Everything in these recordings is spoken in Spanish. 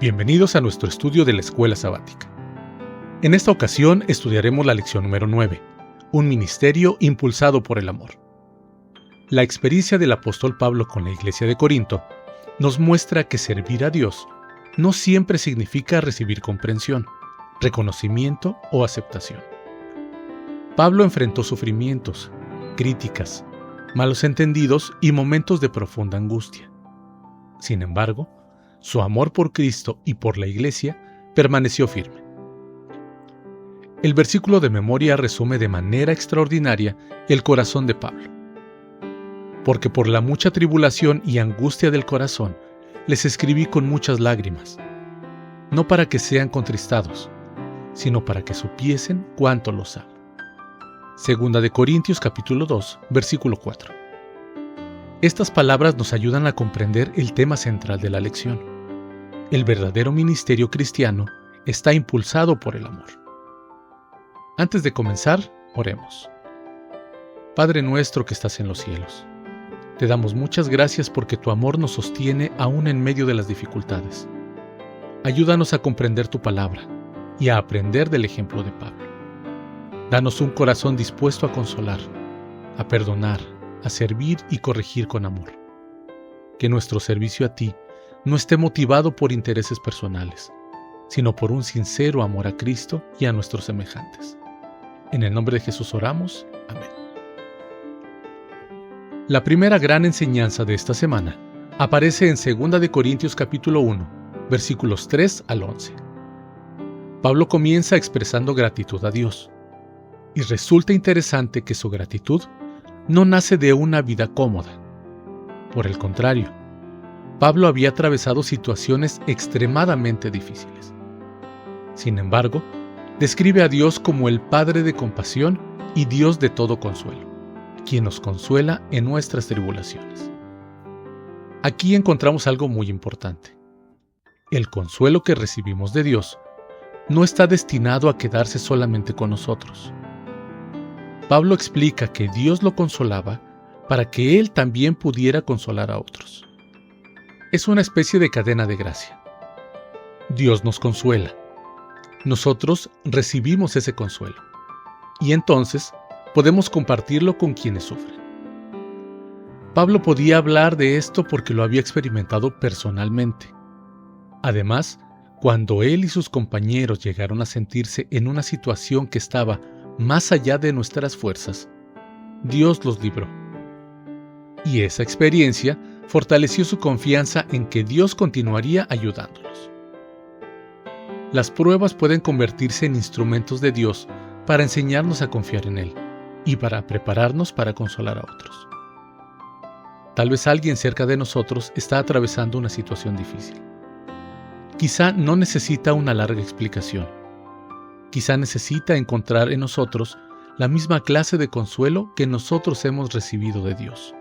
Bienvenidos a nuestro estudio de la Escuela Sabática. En esta ocasión estudiaremos la lección número 9, un ministerio impulsado por el amor. La experiencia del apóstol Pablo con la iglesia de Corinto nos muestra que servir a Dios no siempre significa recibir comprensión, reconocimiento o aceptación. Pablo enfrentó sufrimientos, críticas, malos entendidos y momentos de profunda angustia. Sin embargo, su amor por Cristo y por la Iglesia permaneció firme. El versículo de memoria resume de manera extraordinaria el corazón de Pablo. Porque por la mucha tribulación y angustia del corazón, les escribí con muchas lágrimas, no para que sean contristados, sino para que supiesen cuánto los amo. Segunda de Corintios capítulo 2, versículo 4. Estas palabras nos ayudan a comprender el tema central de la lección. El verdadero ministerio cristiano está impulsado por el amor. Antes de comenzar, oremos. Padre nuestro que estás en los cielos, te damos muchas gracias porque tu amor nos sostiene aún en medio de las dificultades. Ayúdanos a comprender tu palabra y a aprender del ejemplo de Pablo. Danos un corazón dispuesto a consolar, a perdonar, a servir y corregir con amor. Que nuestro servicio a ti no esté motivado por intereses personales, sino por un sincero amor a Cristo y a nuestros semejantes. En el nombre de Jesús oramos. Amén. La primera gran enseñanza de esta semana aparece en 2 de Corintios capítulo 1, versículos 3 al 11. Pablo comienza expresando gratitud a Dios, y resulta interesante que su gratitud no nace de una vida cómoda. Por el contrario, Pablo había atravesado situaciones extremadamente difíciles. Sin embargo, describe a Dios como el Padre de compasión y Dios de todo consuelo, quien nos consuela en nuestras tribulaciones. Aquí encontramos algo muy importante. El consuelo que recibimos de Dios no está destinado a quedarse solamente con nosotros. Pablo explica que Dios lo consolaba para que él también pudiera consolar a otros. Es una especie de cadena de gracia. Dios nos consuela. Nosotros recibimos ese consuelo. Y entonces podemos compartirlo con quienes sufren. Pablo podía hablar de esto porque lo había experimentado personalmente. Además, cuando él y sus compañeros llegaron a sentirse en una situación que estaba más allá de nuestras fuerzas, Dios los libró. Y esa experiencia fortaleció su confianza en que Dios continuaría ayudándolos. Las pruebas pueden convertirse en instrumentos de Dios para enseñarnos a confiar en Él y para prepararnos para consolar a otros. Tal vez alguien cerca de nosotros está atravesando una situación difícil. Quizá no necesita una larga explicación. Quizá necesita encontrar en nosotros la misma clase de consuelo que nosotros hemos recibido de Dios.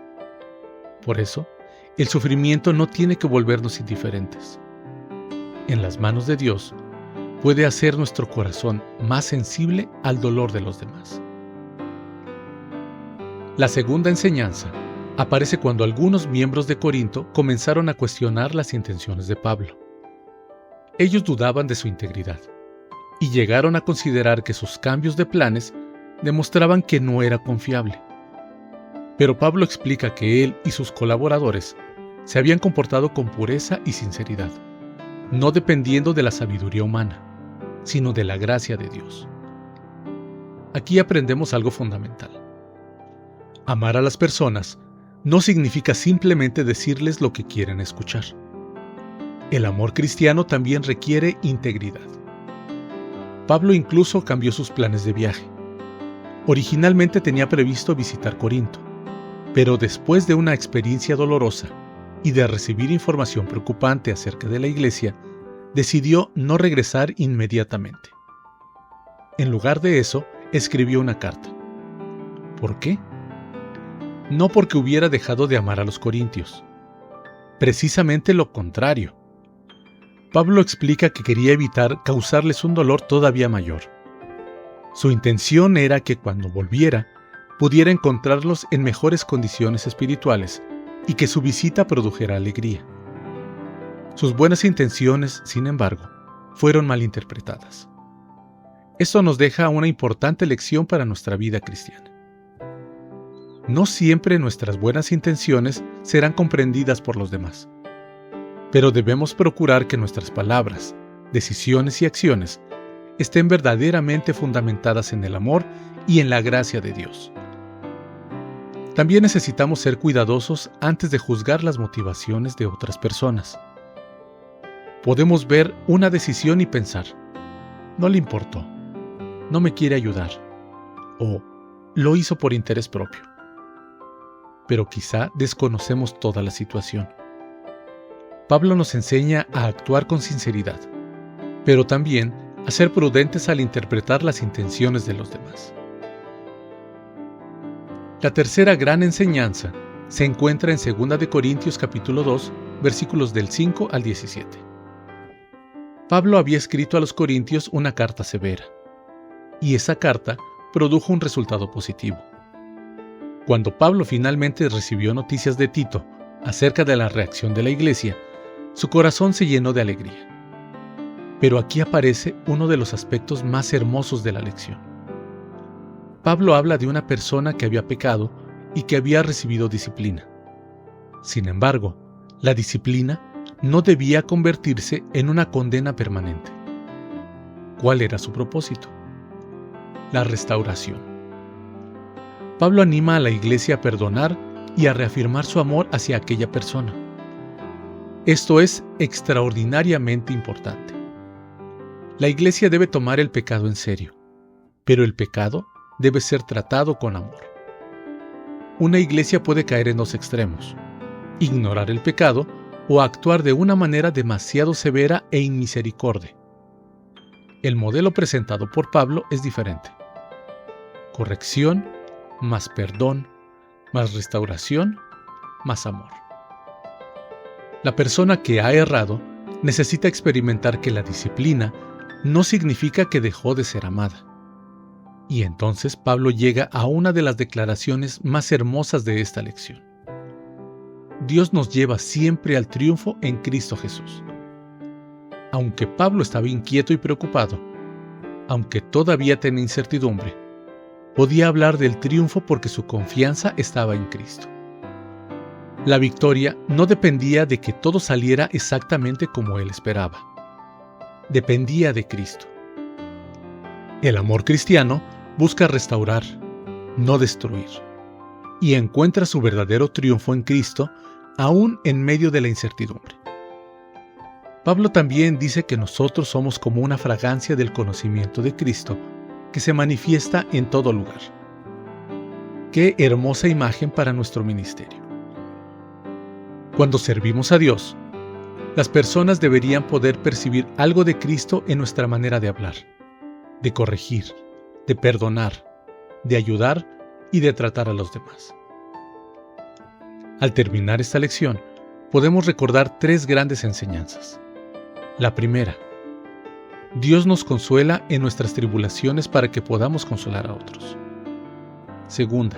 Por eso, el sufrimiento no tiene que volvernos indiferentes. En las manos de Dios puede hacer nuestro corazón más sensible al dolor de los demás. La segunda enseñanza aparece cuando algunos miembros de Corinto comenzaron a cuestionar las intenciones de Pablo. Ellos dudaban de su integridad y llegaron a considerar que sus cambios de planes demostraban que no era confiable. Pero Pablo explica que él y sus colaboradores se habían comportado con pureza y sinceridad, no dependiendo de la sabiduría humana, sino de la gracia de Dios. Aquí aprendemos algo fundamental. Amar a las personas no significa simplemente decirles lo que quieren escuchar. El amor cristiano también requiere integridad. Pablo incluso cambió sus planes de viaje. Originalmente tenía previsto visitar Corinto, pero después de una experiencia dolorosa y de recibir información preocupante acerca de la iglesia, decidió no regresar inmediatamente. En lugar de eso, escribió una carta. ¿Por qué? No porque hubiera dejado de amar a los corintios. Precisamente lo contrario. Pablo explica que quería evitar causarles un dolor todavía mayor. Su intención era que cuando volviera, pudiera encontrarlos en mejores condiciones espirituales y que su visita produjera alegría. Sus buenas intenciones, sin embargo, fueron malinterpretadas. Esto nos deja una importante lección para nuestra vida cristiana. No siempre nuestras buenas intenciones serán comprendidas por los demás, pero debemos procurar que nuestras palabras, decisiones y acciones estén verdaderamente fundamentadas en el amor y en la gracia de Dios. También necesitamos ser cuidadosos antes de juzgar las motivaciones de otras personas. Podemos ver una decisión y pensar, no le importó, no me quiere ayudar, o lo hizo por interés propio. Pero quizá desconocemos toda la situación. Pablo nos enseña a actuar con sinceridad, pero también a ser prudentes al interpretar las intenciones de los demás. La tercera gran enseñanza se encuentra en 2 Corintios capítulo 2, versículos del 5 al 17. Pablo había escrito a los corintios una carta severa, y esa carta produjo un resultado positivo. Cuando Pablo finalmente recibió noticias de Tito acerca de la reacción de la iglesia, su corazón se llenó de alegría. Pero aquí aparece uno de los aspectos más hermosos de la lección. Pablo habla de una persona que había pecado y que había recibido disciplina. Sin embargo, la disciplina no debía convertirse en una condena permanente. ¿Cuál era su propósito? La restauración. Pablo anima a la iglesia a perdonar y a reafirmar su amor hacia aquella persona. Esto es extraordinariamente importante. La iglesia debe tomar el pecado en serio, pero el pecado debe ser tratado con amor. Una iglesia puede caer en dos extremos: ignorar el pecado o actuar de una manera demasiado severa e inmisericordia. El modelo presentado por Pablo es diferente. Corrección, más perdón, más restauración, más amor. La persona que ha errado necesita experimentar que la disciplina no significa que dejó de ser amada. Y entonces Pablo llega a una de las declaraciones más hermosas de esta lección. Dios nos lleva siempre al triunfo en Cristo Jesús. Aunque Pablo estaba inquieto y preocupado, aunque todavía tenía incertidumbre, podía hablar del triunfo porque su confianza estaba en Cristo. La victoria no dependía de que todo saliera exactamente como él esperaba. Dependía de Cristo. El amor cristiano busca restaurar, no destruir, y encuentra su verdadero triunfo en Cristo, aún en medio de la incertidumbre. Pablo también dice que nosotros somos como una fragancia del conocimiento de Cristo que se manifiesta en todo lugar. ¡Qué hermosa imagen para nuestro ministerio! Cuando servimos a Dios, las personas deberían poder percibir algo de Cristo en nuestra manera de hablar, de corregir, de perdonar, de ayudar y de tratar a los demás. Al terminar esta lección, podemos recordar 3 grandes enseñanzas. La primera: Dios nos consuela en nuestras tribulaciones para que podamos consolar a otros. Segunda: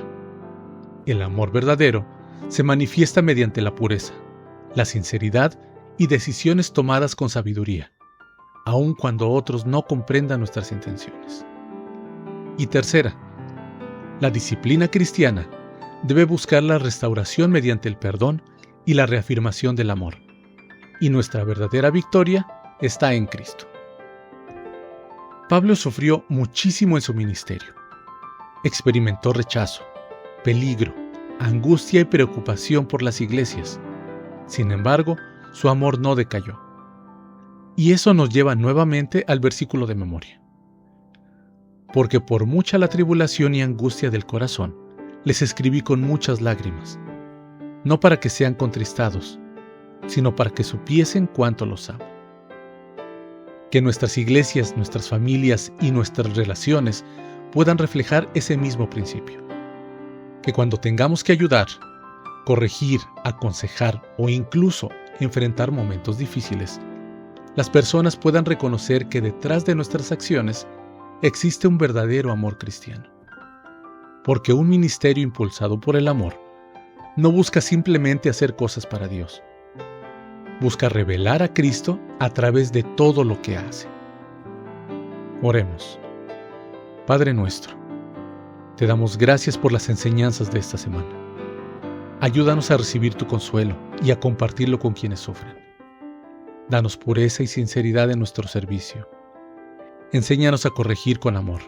el amor verdadero se manifiesta mediante la pureza, la sinceridad y decisiones tomadas con sabiduría, aun cuando otros no comprendan nuestras intenciones. Y tercera: la disciplina cristiana debe buscar la restauración mediante el perdón y la reafirmación del amor, y nuestra verdadera victoria está en Cristo. Pablo sufrió muchísimo en su ministerio. Experimentó rechazo, peligro, angustia y preocupación por las iglesias. Sin embargo, su amor no decayó. Y eso nos lleva nuevamente al versículo de memoria. Porque por mucha la tribulación y angustia del corazón, les escribí con muchas lágrimas, no para que sean contristados, sino para que supiesen cuánto los amo. Que nuestras iglesias, nuestras familias y nuestras relaciones puedan reflejar ese mismo principio. Que cuando tengamos que ayudar, corregir, aconsejar o incluso enfrentar momentos difíciles, las personas puedan reconocer que detrás de nuestras acciones existe un verdadero amor cristiano. Porque un ministerio impulsado por el amor no busca simplemente hacer cosas para Dios. busca revelar a Cristo a través de todo lo que hace. Oremos. Padre nuestro, te damos gracias por las enseñanzas de esta semana. Ayúdanos a recibir tu consuelo y a compartirlo con quienes sufren. Danos pureza y sinceridad en nuestro servicio. Enséñanos a corregir con amor,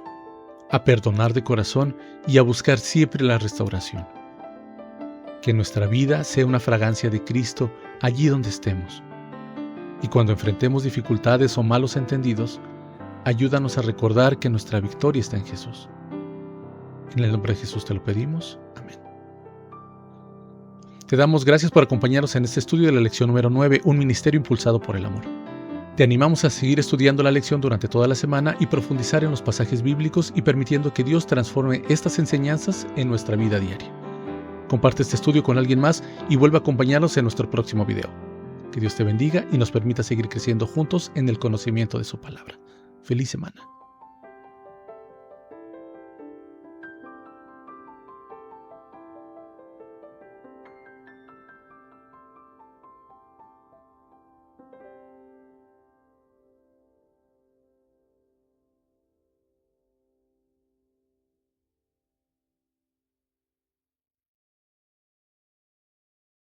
a perdonar de corazón y a buscar siempre la restauración. Que nuestra vida sea una fragancia de Cristo allí donde estemos. Y cuando enfrentemos dificultades o malos entendidos, ayúdanos a recordar que nuestra victoria está en Jesús. En el nombre de Jesús te lo pedimos. Amén. Te damos gracias por acompañarnos en este estudio de la lección número 9, un ministerio impulsado por el amor. Te animamos a seguir estudiando la lección durante toda la semana y profundizar en los pasajes bíblicos y permitiendo que Dios transforme estas enseñanzas en nuestra vida diaria. Comparte este estudio con alguien más y vuelve a acompañarnos en nuestro próximo video. Que Dios te bendiga y nos permita seguir creciendo juntos en el conocimiento de su palabra. Feliz semana.